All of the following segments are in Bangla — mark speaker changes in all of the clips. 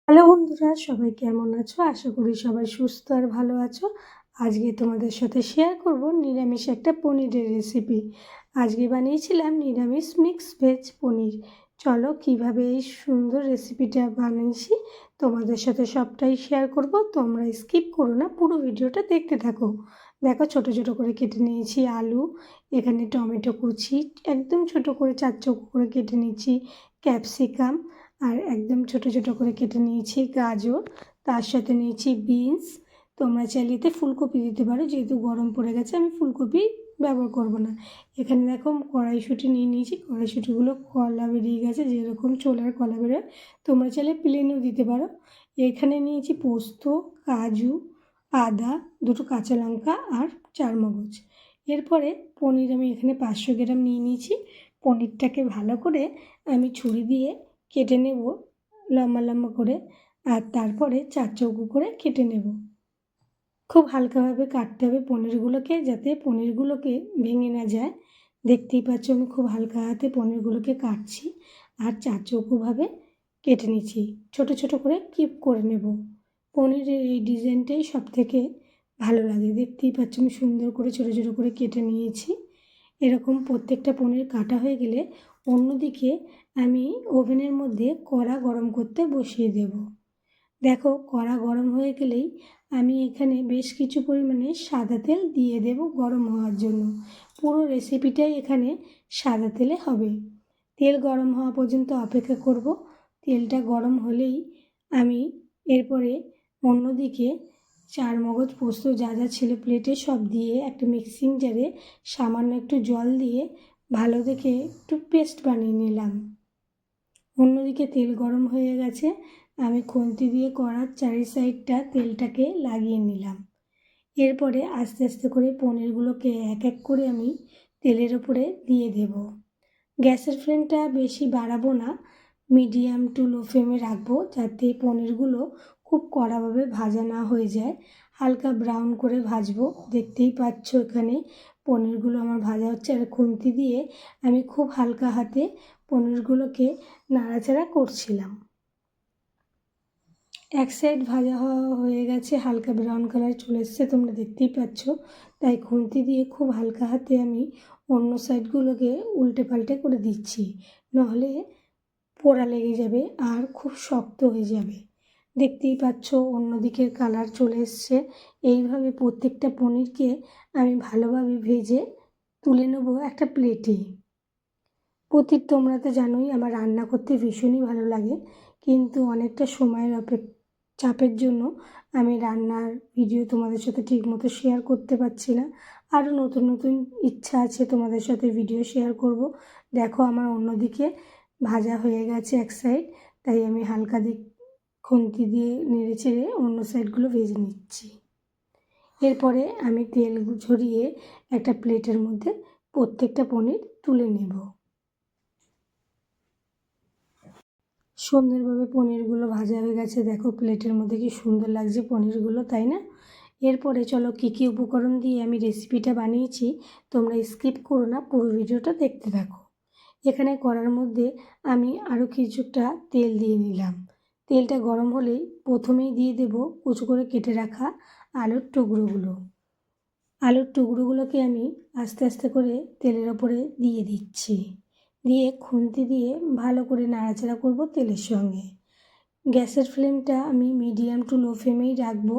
Speaker 1: হ্যালো বন্ধুরা, সবাই কেমন আছো? আশা করি সবাই সুস্থ আর ভালো আছো। আজকে তোমাদের সাথে শেয়ার করব নিরামিষ একটা পনিরের রেসিপি। আজকে বানিয়েছিলাম নিরামিষ মিক্স ভেজ পনির। চলো কিভাবে এই সুন্দর রেসিপিটা বানিয়েছি তোমাদের সাথে সবটাই শেয়ার করব। তোমরা স্কিপ করো না, পুরো ভিডিওটা দেখতে থাকো। দেখো ছোট ছোট করে কেটে নিয়েছি আলু, এখানে টমেটো কুচি একদম ছোট করে 4 চৌকো করে কেটে নিয়েছি, ক্যাপসিকাম আর একদম ছোট ছোট করে কেটে নিয়েছি গাজর, তার সাথে নিয়েছি বিনস। তোমরা চাইলে এতে ফুলকপি দিতে পারো, যেহেতু গরম পড়ে গেছে আমি ফুলকপি ব্যবহার করব না। এখানে দেখো কড়াইশুঁটি নিয়ে নিয়েছি, কড়াইশুঁটিগুলো কলা বেরিয়ে গেছে, যেরকম ছোলার কলা বেরোয় তোমরা চাইলে প্লেনও দিতে পারো। এখানে নিয়েছি পোস্ত, কাজু, আদা, 2টো কাঁচা লঙ্কা আর 4 মগজ। এরপরে পনির আমি এখানে 500 গ্রাম নিয়ে নিয়েছি। পনিরটাকে ভালো করে আমি ছুরি দিয়ে কেটে নেব লম্বা লম্বা করে, আর তারপরে 4 চৌকো করে কেটে নেব। খুব হালকাভাবে কাটতে হবে পনিরগুলোকে, যাতে পনিরগুলোকে ভেঙে না যায়। দেখতেই পাচ্ছ আমি খুব হালকা হাতে পনিরগুলোকে কাটছি আর 4 চৌকোভাবে কেটে নিচ্ছি। ছোট ছোট করে কিপ করে নেব। পনিরের এই ডিজাইনটাই সবথেকে ভালো লাগে। দেখতেই পাচ্ছ আমি সুন্দর করে ছোট ছোট করে কেটে নিয়েছি। এরকম প্রত্যেকটা পনির কাটা হয়ে গেলে অন্যদিকে আমি ওভেনের মধ্যে কড়া গরম করতে বসিয়ে দেব। দেখো কড়া গরম হয়ে গেলেই আমি এখানে বেশ কিছু পরিমাণে সাদা তেল দিয়ে দেব গরম হওয়ার জন্য। পুরো রেসিপিটাই এখানে সাদা তেলে হবে। তেল গরম হওয়া পর্যন্ত অপেক্ষা করব। তেলটা গরম হলেই আমি এরপরে অন্যদিকে 4 মগজ পোস্ত যা যা ছিল প্লেটে সব দিয়ে একটা মিক্সিং জারে সামান্য একটু জল দিয়ে ভালো দেখে একটু পেস্ট বানিয়ে নিলাম। অন্যদিকে তেল গরম হয়ে গেছে, আমি খুন্তি দিয়ে কড়ার চারি সাইডটা তেলটাকে লাগিয়ে নিলাম। এরপরে আস্তে আস্তে করে পনিরগুলোকে এক এক করে আমি তেলের ওপরে দিয়ে দেব। গ্যাসের ফ্লেমটা বেশি বাড়াবো না, মিডিয়াম টু লো ফ্লেমে রাখবো, যাতে পনিরগুলো খুব কড়াভাবে ভাজা না হয়ে যায়। হালকা ব্রাউন করে ভাজবো। দেখতেই পাচ্ছ এখানে পনিরগুলো আমার ভাজা হচ্ছে, আর খুন্তি দিয়ে আমি খুব হালকা হাতে পনিরগুলোকে নাড়াচাড়া করছিলাম। এক সাইড ভাজা হয়ে গেছে, হালকা ব্রাউন কালার চলে এসছে, তোমরা দেখতেই পাচ্ছ। তাই খুন্তি দিয়ে খুব হালকা হাতে আমি অন্য সাইডগুলোকে উল্টে পাল্টে করে দিচ্ছি, নাহলে পোড়া লেগে যাবে আর খুব শক্ত হয়ে যাবে। দেখতেই পাচ্ছ অন্য দিকের কালার চলে এসছে। এইভাবে প্রত্যেকটা পনিরকে আমি ভালোভাবে ভেজে তুলে নেব একটা প্লেটে। তোমরা তো জানোই আমার রান্না করতে ভীষণই ভালো লাগে, কিন্তু অনেকটা সময়ের চাপের জন্য আমি রান্নার ভিডিও তোমাদের সাথে ঠিকমতো শেয়ার করতে পারছি না। আরও নতুন নতুন ইচ্ছা আছে তোমাদের সাথে ভিডিও শেয়ার করব। দেখো আমার অন্যদিকে ভাজা হয়ে গেছে এক সাইড, তাই আমি হালকা খুন্তি দিয়ে নেড়ে চেড়ে অন্য সাইডগুলো ভেজে নিচ্ছি। এরপরে আমি তেল ঝরিয়ে একটা প্লেটের মধ্যে প্রত্যেকটা পনির তুলে নেব। সুন্দরভাবে পনিরগুলো ভাজা হয়ে গেছে, দেখো প্লেটের মধ্যে কি সুন্দর লাগছে পনিরগুলো, তাই না? এরপরে চলো কী কী উপকরণ দিয়ে আমি রেসিপিটা বানিয়েছি তোমরা স্কিপ করো না, পুরো ভিডিওটা দেখতে থাকো। এখানে কড়ার মধ্যে আমি আরও কিছুটা তেল দিয়ে নিলাম। তেলটা গরম হলেই প্রথমেই দিয়ে দেব কুচো করে কেটে রাখা আলুর টুকরোগুলো। আলুর টুকরোগুলোকে আমি আস্তে আস্তে করে তেলের ওপরে দিয়ে দিচ্ছি, দিয়ে খুন্তি দিয়ে ভালো করে নাড়াচাড়া করব তেলের সঙ্গে। গ্যাসের ফ্লেমটা আমি মিডিয়াম টু লো ফ্লেমেই রাখবো,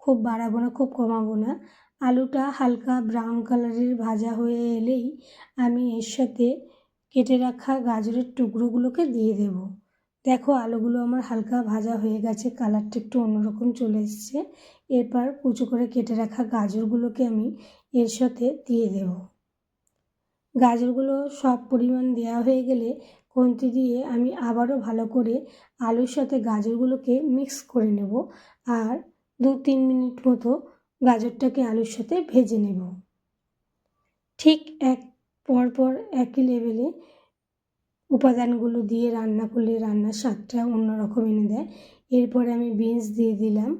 Speaker 1: খুব বাড়াবো না খুব কমাবো না। আলুটা হালকা ব্রাউন কালারের ভাজা হয়ে এলেই আমি এর সাথে কেটে রাখা গাজরের টুকরোগুলোকে দিয়ে দেব। দেখো আলুগুলো আমার হালকা ভাজা হয়ে গেছে, কালারটা একটু অন্যরকম চলে এসছে। এরপর কুচো করে কেটে রাখা গাজরগুলোকে আমি এর সাথে দিয়ে দেব। গাজরগুলো সব পরিমাণ দেওয়া হয়ে গেলে খুন্তি দিয়ে আমি আবারও ভালো করে আলুর সাথে গাজরগুলোকে মিক্স করে নেব, আর 2-3 মিনিট মতো গাজরটাকে আলুর সাথে ভেজে নেব। ঠিক পরপর একই লেভেলে উপাদানগুলো দিয়ে রান্না করলে রান্নার স্বাদটা অন্যরকম এনে দেয়। এরপরে আমি বিনস দিয়ে দিলাম।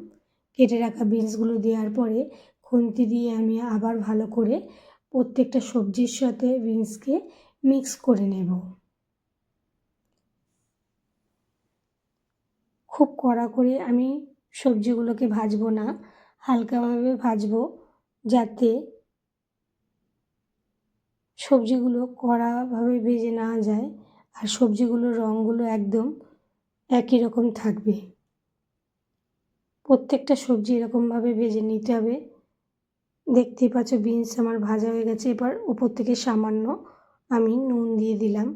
Speaker 1: কেটে রাখা বিনসগুলো দেওয়ার পরে খুন্তি দিয়ে আমি আবার ভালো করে প্রত্যেকটা সবজির সাথে বিনসকে মিক্স করে নেব। খুব কড়া করে আমি সবজিগুলোকে ভাজবো না, হালকাভাবে ভাজবো, যাতে সবজিগুলো কড়াভাবে ভেজে না যায় আর সবজিগুলোর রঙগুলো একদম একই রকম থাকবে। প্রত্যেকটা সবজি এরকমভাবে ভেজে নিতে হবে। দেখতেই পাচ্ছ বিনস আমার ভাজা হয়ে গেছে। এবার উপর থেকে সামান্য আমি নুন দিয়ে দিলাম,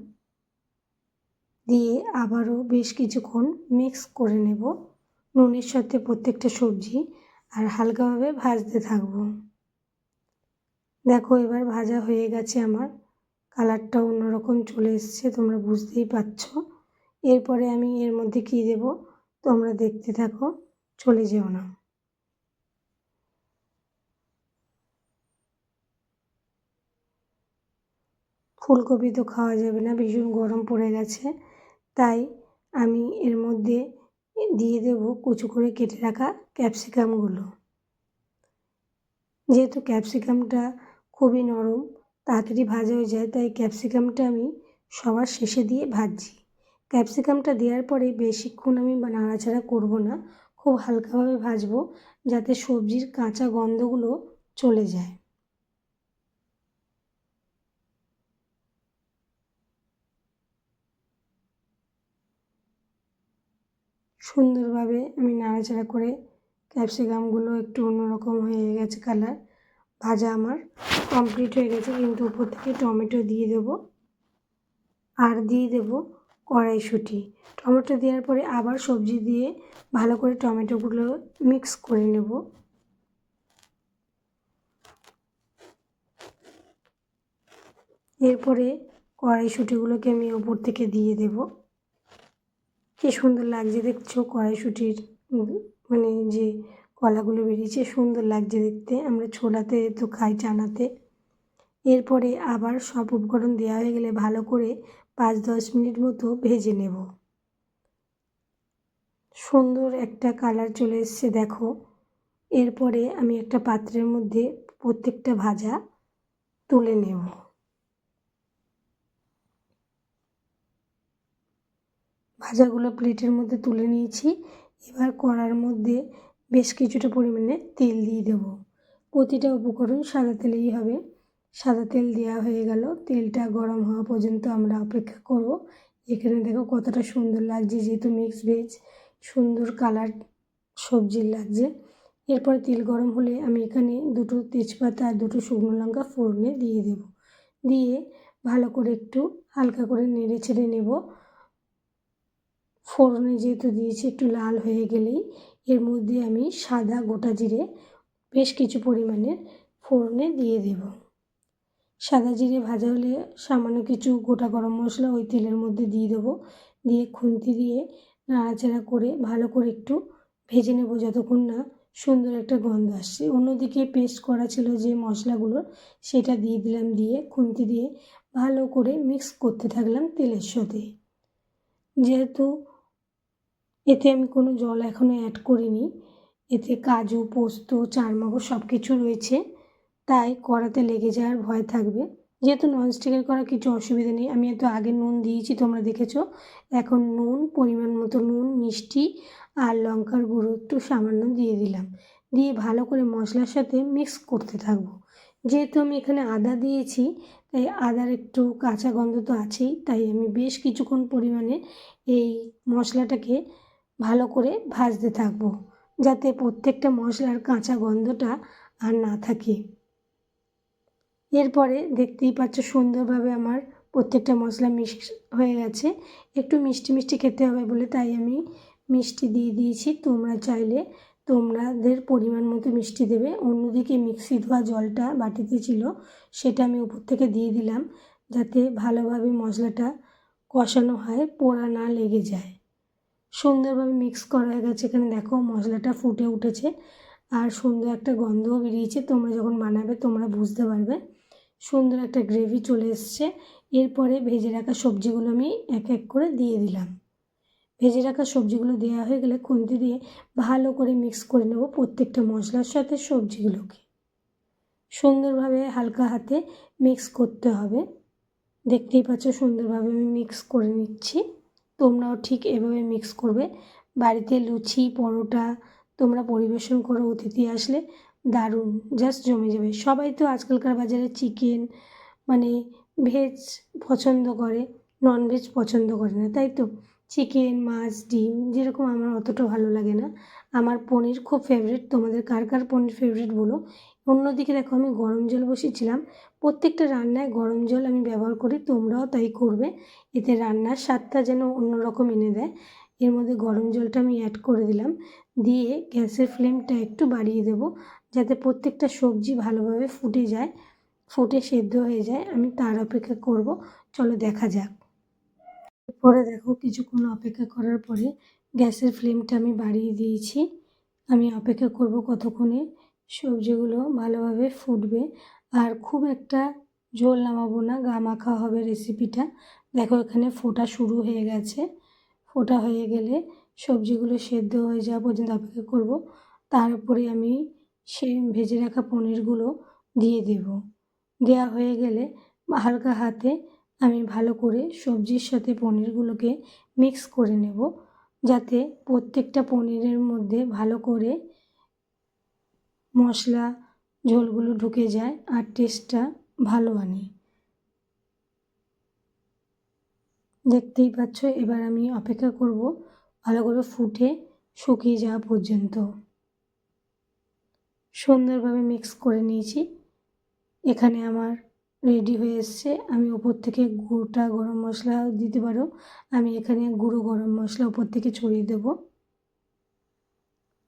Speaker 1: দিয়ে আবারও বেশ কিছুক্ষণ মিক্স করে নেব নুনের সাথে প্রত্যেকটা সবজি, আর হালকাভাবে ভাজতে থাকবো। দেখো এবার ভাজা হয়ে গেছে আমার, কালারটা অন্যরকম চলে এসছে, তোমরা বুঝতেই পারছো। এরপরে আমি এর মধ্যে কী দেব তোমরা দেখতে থাকো, চলে যেও না। ফুলকপি তো খাওয়া যাবে না, ভীষণ গরম পড়ে গেছে, তাই আমি এর মধ্যে দিয়ে দেব কুচো করে কেটে রাখা ক্যাপসিকামগুলো। যেহেতু ক্যাপসিকামটা খুবই নরম, তাড়াতাড়ি ভাজা হয়ে যায়, তাই ক্যাপসিকামটা আমি সবার শেষে দিয়ে ভাজছি। ক্যাপসিকামটা দেওয়ার পরে বেশিক্ষণ আমি নাড়াচাড়া করব না, খুব হালকাভাবে ভাজবো যাতে সবজির কাঁচা গন্ধগুলো চলে যায়। সুন্দরভাবে আমি নাড়াচাড়া করে ক্যাপসিকামগুলো একটু অন্যরকম হয়ে গেছে কালার, ভাজা আমার কমপ্লিট হয়ে গেছে। কিন্তু উপর থেকে টমেটো দিয়ে দেব, আর দিয়ে দেব কড়াইশুঁটি। টমেটো দেওয়ার পরে আবার সবজি দিয়ে ভালো করে টমেটোগুলো মিক্স করে নেব। এরপরে কড়াইশুঁটিগুলোকে আমি ওপর থেকে দিয়ে দেব। কি সুন্দর লাগছে দেখছো, কড়াইশুঁটির মানে যে কলাগুলো বেরিয়েছে, সুন্দর লাগছে দেখতে। আমরা ছোলাতে তো খাই, চানাতে। এরপরে আবার সব উপকরণ দেওয়া হয়ে গেলে ভালো করে 5-10 মিনিট মতো ভেজে নেব। সুন্দর একটা কালার চলে এসছে দেখো। এরপরে আমি একটা পাত্রের মধ্যে প্রত্যেকটা ভাজা তুলে নেব। ভাজাগুলো প্লেটের মধ্যে তুলে নিয়েছি। এবার কড়ার মধ্যে বেশ কিছুটা পরিমাণে তেল দিয়ে দেব। প্রতিটা উপকরণ সাদা তেলেই হবে। সাদা তেল দেওয়া হয়ে গেল, তেলটা গরম হওয়া পর্যন্ত আমরা অপেক্ষা করব। এখানে দেখো কতটা সুন্দর লাগছে, যেহেতু মিক্স ভেজ, সুন্দর কালার সবজির লাগছে। এরপরে তেল গরম হলে আমি এখানে 2টো তেজপাতা আর 2টো শুকনো লঙ্কা ফোড়নে দিয়ে দেব। দিয়ে ভালো করে একটু হালকা করে নেড়ে ছেড়ে নেব। ফোড়নে যেহেতু দিয়েছি, একটু লাল হয়ে গেলেই এর মধ্যে আমি সাদা গোটা জিরে বেশ কিছু পরিমাণের ফোড়নে দিয়ে দেব। সাদা জিরে ভাজা হলে সামান্য কিছু গোটা গরম মশলা ওই তেলের মধ্যে দিয়ে দেবো। দিয়ে খুন্তি দিয়ে নাড়াচাড়া করে ভালো করে একটু ভেজে নেব যতক্ষণ না সুন্দর একটা গন্ধ আসছে। অন্যদিকে পেস্ট করা ছিল যে মশলাগুলো, সেটা দিয়ে দিলাম, দিয়ে খুন্তি দিয়ে ভালো করে মিক্স করতে থাকলাম তেলের সাথে। যেহেতু এতে আমি কোনো জল এখনও অ্যাড করিনি, এতে কাজু, পোস্ত, চারমগজ সব কিছু রয়েছে, তাই কড়াতে লেগে যাওয়ার ভয় থাকবে। যেহেতু ননস্টিকের কড়া, কিছু অসুবিধা নেই। আমি এত আগে নুন দিয়েছি, তোমরা দেখেছো। এখন নুন, পরিমাণ মতো নুন, মিষ্টি আর লঙ্কার গুঁড়ো একটু সামান্য দিয়ে দিলাম। দিয়ে ভালো করে মশলার সাথে মিক্স করতে থাকবো। যেহেতু আমি এখানে আদা দিয়েছি, তাই আদার একটু কাঁচা গন্ধ তো আছেই, তাই আমি বেশ কিছুক্ষণ পরিমাণে এই মশলাটাকে ভালো করে ভাজতে থাকবো, যাতে প্রত্যেকটা মশলার কাঁচা গন্ধটা আর না থাকে। এরপরে দেখতেই পাচ্ছ সুন্দরভাবে আমার প্রত্যেকটা মশলা মিক্স হয়ে গেছে। একটু মিষ্টি মিষ্টি খেতে হবে বলে তাই আমি মিষ্টি দিয়ে দিয়েছি। তোমরা চাইলে তোমাদের পরিমাণ মতো মিষ্টি দেবে। অন্যদিকে মিক্সি ধোয়া জলটা বাটিতে ছিল, সেটা আমি উপর থেকে দিয়ে দিলাম, যাতে ভালোভাবে মশলাটা কষানো হয়, পোড়া না লেগে যায়। সুন্দরভাবে মিক্স করা হয়ে গেছে। এখানে দেখো মশলাটা ফুটে উঠেছে আর সুন্দর একটা গন্ধও বেরিয়েছে। তোমরা যখন বানাবে তোমরা বুঝতে পারবে। সুন্দর একটা গ্রেভি চলে এসছে। এরপরে ভেজে রাখা সবজিগুলো আমি এক এক করে দিয়ে দিলাম। ভেজে রাখা সবজিগুলো দেওয়া হয়ে গেলে খুন্তি দিয়ে ভালো করে মিক্স করে নেব প্রত্যেকটা মশলার সাথে সবজিগুলোকে। সুন্দরভাবে হালকা হাতে মিক্স করতে হবে। দেখতেই পাচ্ছ সুন্দরভাবে আমি মিক্স করে নিচ্ছি। তোমরাও ঠিক এভাবে মিক্স করবে। বাড়িতে লুচি পরোটা তোমরা পরিবেশন করো অতিথি আসলে, দারুণ, জাস্ট জমে যাবে। সবাই তো আজকালকার বাজারে চিকেন মানে ভেজ পছন্দ করে, ননভেজ পছন্দ করে না, তাই তো? চিকেন মাছ ডিম যেরকম আমার অতটা ভালো লাগে না। আমার পনির খুব ফেভারিট। তোমাদের কার কার পনির ফেভারিট বলো। অন্যদিকে দেখো আমি গরম জল বসিয়েছিলাম। প্রত্যেকটা রান্নায় গরম জল আমি ব্যবহার করি, তোমরাও তাই করবে। এতে রান্নার স্বাদটা যেন অন্যরকম এনে দেয়। এর মধ্যে গরম জলটা আমি অ্যাড করে দিলাম, দিয়ে গ্যাসের ফ্লেমটা একটু বাড়িয়ে দেবো যাতে প্রত্যেকটা সবজি ভালোভাবে ফুটে যায়, ফুটে সেদ্ধ হয়ে যায়। আমি তার অপেক্ষা করব, চলো দেখা যাক। এরপরে দেখো কিছুক্ষণ অপেক্ষা করার পরে গ্যাসের ফ্লেমটা আমি বাড়িয়ে দিয়েছি। আমি অপেক্ষা করব কতক্ষণে সবজিগুলো ভালোভাবে ফুটবে। আর খুব একটা ঝোল নামাবো না, গা মাখা হবে রেসিপিটা। দেখো এখানে ফোটা শুরু হয়ে গেছে। ফোটা হয়ে গেলে সবজিগুলো সেদ্ধ হয়ে যাওয়া পর্যন্ত অপেক্ষা করব। তারপরে আমি সেই ভেজে রাখা পনিরগুলো দিয়ে দেব। দেওয়া হয়ে গেলে হালকা হাতে আমি ভালো করে সবজির সাথে পনিরগুলোকে মিক্স করে নেব, যাতে প্রত্যেকটা পনিরের মধ্যে ভালো করে মশলা ঝোলগুলো ঢুকে যায় আর টেস্টটা ভালো আনে। দেখতেই পাচ্ছ, এবার আমি অপেক্ষা করব ভালো করে ফুটে শুকিয়ে যাওয়া পর্যন্ত। সুন্দরভাবে মিক্স করে নিয়েছি। এখানে আমার রেডি হয়ে এসছে। আমি ওপর থেকে গোটা গরম মশলা দিতে পারো, আমি এখানে গুঁড়ো গরম মশলা ওপর থেকে ছড়িয়ে দেব।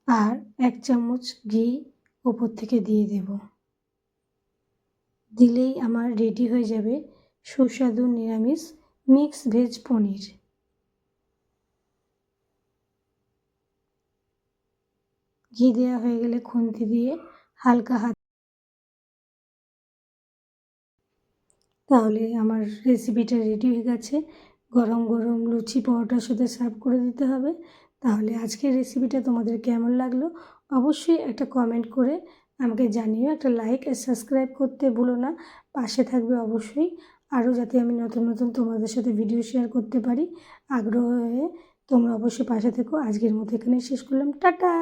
Speaker 1: আর 1 চামচ ঘি ওপর থেকে দিয়ে দেব। দিলেই আমার রেডি হয়ে যাবে সুস্বাদু নিরামিষ মিক্স ভেজ পনির। ঘি দেওয়া হয়ে গেলে খুন্তি দিয়ে হালকা হাত, তাহলে আমার রেসিপিটা রেডি হয়ে গেছে। গরম গরম লুচি পরোটার সাথে সার্ভ করে দিতে হবে। তাহলে আজকের রেসিপিটা তোমাদের কেমন লাগলো অবশ্যই একটা কমেন্ট করে আমাকে জানিও। একটা লাইক আর সাবস্ক্রাইব করতে ভুলো না, পাশে থাকবে অবশ্যই। আরও যাতে আমি নতুন নতুন তোমাদের সাথে ভিডিও শেয়ার করতে পারি, আগ্রহ হয়ে তোমরা অবশ্যই পাশে থেকো। আজকের মতো এখানেই শেষ করলাম, টাটা।